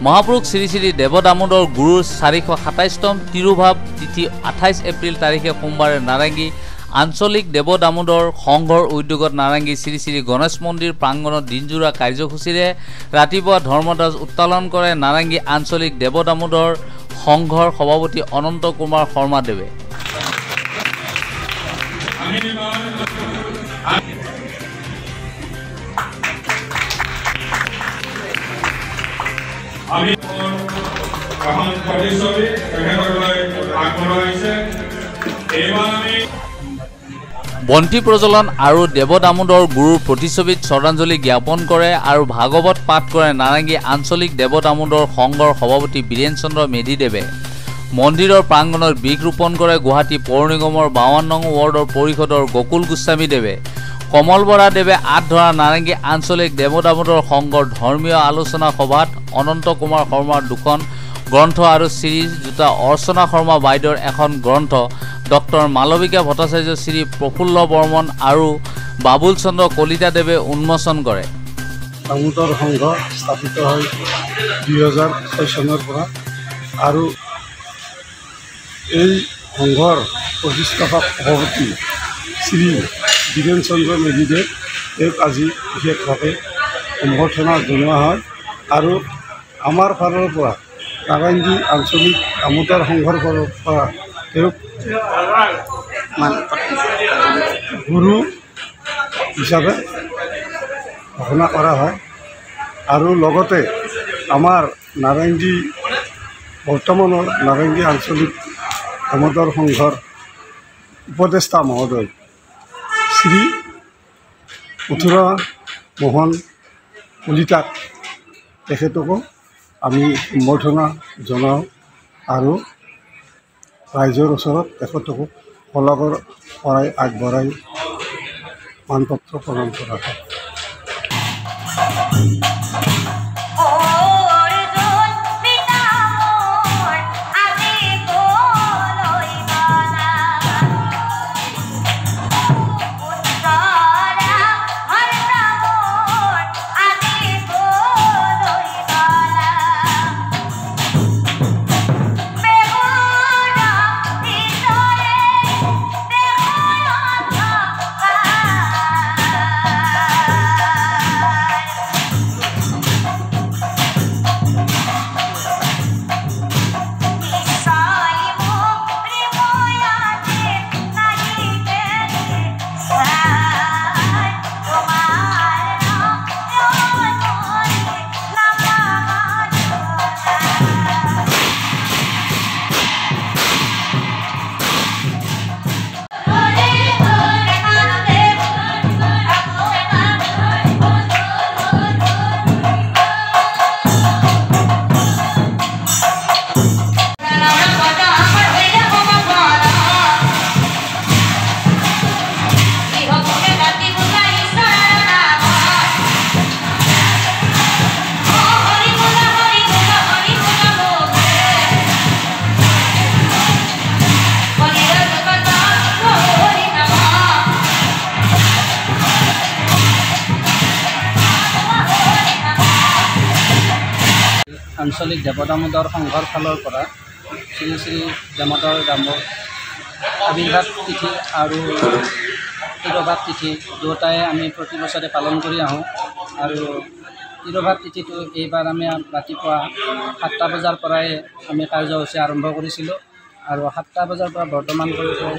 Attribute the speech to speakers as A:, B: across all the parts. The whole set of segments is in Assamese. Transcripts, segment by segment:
A: মহাপুৰুষ শ্ৰী শ্ৰী দেৱ দামোদৰ গুৰুৰ 427তম তিৰুভাৱ তিথি 28 এপ্ৰিল তাৰিখে সোমবাৰে নাৰেংগী আঞ্চলিক দেৱ দামোদৰ সংঘৰ উদ্যোগত নাৰেংগী শ্ৰী শ্ৰী গণেশ মন্দিৰ প্ৰাংগণত দিনজোৰা কাৰ্যসূচীৰে ৰাতিপুৱা ধৰ্মধ্বজ উত্তোলন কৰে নাৰেংগী আঞ্চলিক দেৱ দামোদৰ সংঘৰ সভাপতি অনন্ত কুমাৰ শৰ্মাদেৱে। বন্তি প্ৰজ্বলন আৰু দেৱ দামোদৰ গুৰুৰ প্ৰতিচ্ছবিত শ্ৰদ্ধাঞ্জলি জ্ঞাপন কৰে আৰু ভাগৱত পাঠ কৰে নাৰেংগী আঞ্চলিক দেৱ দামোদৰ সংঘৰ সভাপতি বীৰেন চন্দ্ৰ মেধিদেৱে। মন্দিৰৰ প্ৰাংগণত বৃক্ষ ৰোপণ কৰে গুৱাহাটী পৌৰ নিগমৰ 52 নং ৱাৰ্ডৰ পৰিষদৰ গকুল গোস্বামীদেৱে। কমল বৰা দেৱে আঁত ধৰা নাৰেংগী আঞ্চলিক দেৱ দামোদৰ সংঘৰ ধৰ্মীয় আলোচনা সভাত অনন্ত কুমাৰ শৰ্মাৰ 2খন গ্ৰন্থ আৰু শ্ৰীযুতা অৰ্চনা শৰ্মা বাইদেউৰ এখন গ্ৰন্থ, ডক্টৰ মালবিকা ভট্টাচাৰ্য, শ্ৰী প্ৰফুল্ল বৰ্মন আৰু বাবুল চন্দ্ৰ কলিতাদেৱে উন্মোচন কৰে।
B: দামোদৰ সংঘ স্থাপিত হয় 2006 চনৰ পৰা আৰু এই সংঘৰ প্ৰতিষ্ঠাপক সভাপতি শ্ৰী বীৰেন চন্দ্ৰ মেধিদেৱ তেওঁক আজি বিশেষভাৱে সম্বৰ্ধনা জনোৱা হয় আৰু আমাৰ ফালৰ পৰা নাৰেংগী আঞ্চলিক দামোদৰ সংঘৰ ফালৰ পৰা তেওঁক গুৰু হিচাপে ঘোষণা কৰা হয় আৰু লগতে আমাৰ নাৰেংগী বৰ্তমানৰ নাৰেংগী আঞ্চলিক দামোদৰ সংঘৰ উপদেষ্টা মহোদয় শ্ৰী মথুৰা মোহন কলিতাক তেখেতকো আমি সম্বৰ্ধনা জনাওঁ আৰু ৰাইজৰ ওচৰত তেখেতকো কলাকৰ শৰাই আগবঢ়াই মানপত্ৰ প্ৰদান কৰা হয়।
C: আঞ্চলিক দেৱ দামোদৰ সংঘৰ ফালৰ পৰা শ্ৰী শ্ৰী দামোদৰ আৱিৰ্ভাৱ তিথি আৰু তিৰুভাৱ তিথি দুয়োটাই আমি প্ৰতি বছৰে পালন কৰি আহোঁ আৰু তিৰুভাৱ তিথিটো এইবাৰ আমি ৰাতিপুৱা 7টা বজাৰ পৰাই আমি কাৰ্যসূচী আৰম্ভ কৰিছিলোঁ আৰু 7টা বজাৰ পৰা বৰ্তমান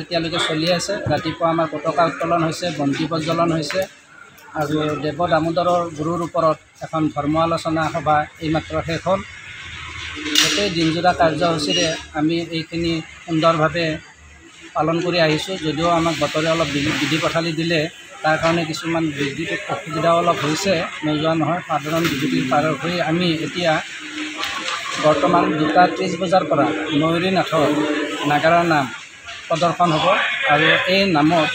C: এতিয়ালৈকে চলি আছে। ৰাতিপুৱা আমাৰ পতাকা উত্তোলন হৈছে, বন্তি প্ৰজ্বলন হৈছে আৰু দেৱ দামোদৰৰ গুৰুৰ ওপৰত এখন ধৰ্ম আলোচনা সভা এইমাত্ৰ শেষ হ'ল। গোটেই দিনজোৰা কাৰ্যসূচীৰে আমি এইখিনি সুন্দৰভাৱে পালন কৰি আহিছোঁ। যদিও আমাক বতৰে অলপ বিধি পথালি দিলে, তাৰ কাৰণে কিছুমান বিদ্যুৎ অসুবিধা অলপ হৈছে, নোযোৱা নহয়। সাধাৰণ বিদ্যুৎ পাৰ হৈ আমি এতিয়া বৰ্তমান 2:30 বজাৰ পৰা নয়ৰী নাথৰ নাগাৰা নাম প্ৰদৰ্শন হ'ব আৰু এই নামত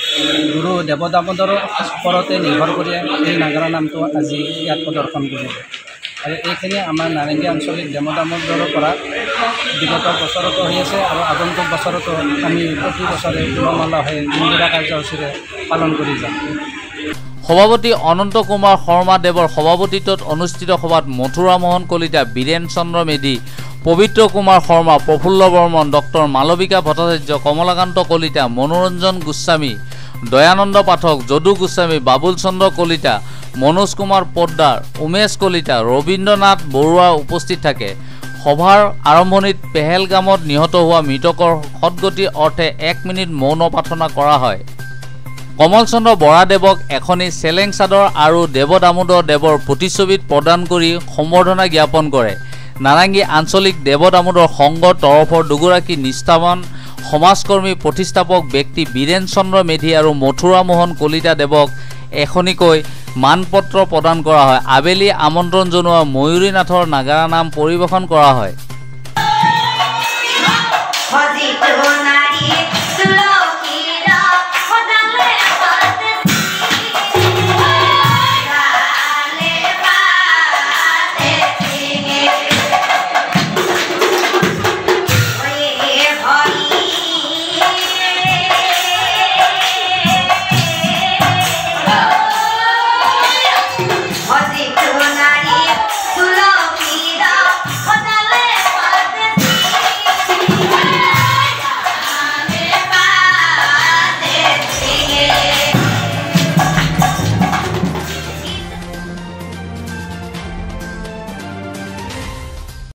C: গুৰু দেৱ দামোদৰৰ ওপৰতে নিৰ্ভৰ কৰি এই নাগাৰা নামটো আজি ইয়াত প্ৰদৰ্শন কৰিব আৰু এইখিনি আমাৰ নাৰেংগী আঞ্চলিক দেৱ দামোদৰৰ পৰা বিগত বছৰতো হৈ আছে আৰু আগন্তুক বছৰতো আমি প্ৰতি বছৰে উলহ মালহে দিনজোৰা কাৰ্যসূচীৰে পালন কৰি যাম।
A: সভাপতি অনন্ত কুমাৰ শৰ্মা দেৱৰ সভাপতিত্বত অনুষ্ঠিত সভাত মথুৰা মোহন কলিতা, বীৰেন চন্দ্ৰ মেধি, পবিত্ৰ কুমাৰ শৰ্মা, প্ৰফুল্ল বৰ্মন, ডক্টৰ মালবিকা ভট্টাচাৰ্য, কমলাকান্ত কলিতা, মনোৰঞ্জন গোস্বামী, দয়ানন্দ পাঠক, যদু গোস্বামী, বাবুল চন্দ্ৰ কলিতা, মনোজ কুমাৰ পোদ্দাৰ, উমেশ কলিতা, ৰবীন্দ্ৰনাথ বৰুৱা উপস্থিত থাকে। সভাৰ আৰম্ভণিত পেহেলগামত নিহত হোৱা মৃতকৰ সদগতিৰ অৰ্থে 1 মিনিট মৌন প্ৰাৰ্থনা কৰা হয়। কমল চন্দ্ৰ বৰাদেৱক এখনি চেলেং চাদৰ আৰু দেৱ দামোদৰ দেৱৰ প্ৰতিচ্ছবিত প্ৰদান কৰি সম্বৰ্ধনা জ্ঞাপন কৰে। নাৰেঙ্গী আঞ্চলিক দেৱ দামোদৰ সংঘৰ তৰফৰ দুগৰাকী নিষ্ঠাৱান সমাজকৰ্মী প্ৰতিষ্ঠাপক ব্যক্তি বীৰেন চন্দ্ৰ মেধি আৰু মথুৰা মোহন কলিতা দেৱক এখনিকৈ মানপত্ৰ প্ৰদান কৰা হয়। আবেলি আমন্ত্ৰণ জনোৱা ময়ূৰী নাথৰ নাগাৰা নাম পৰিৱেশন কৰা হয়।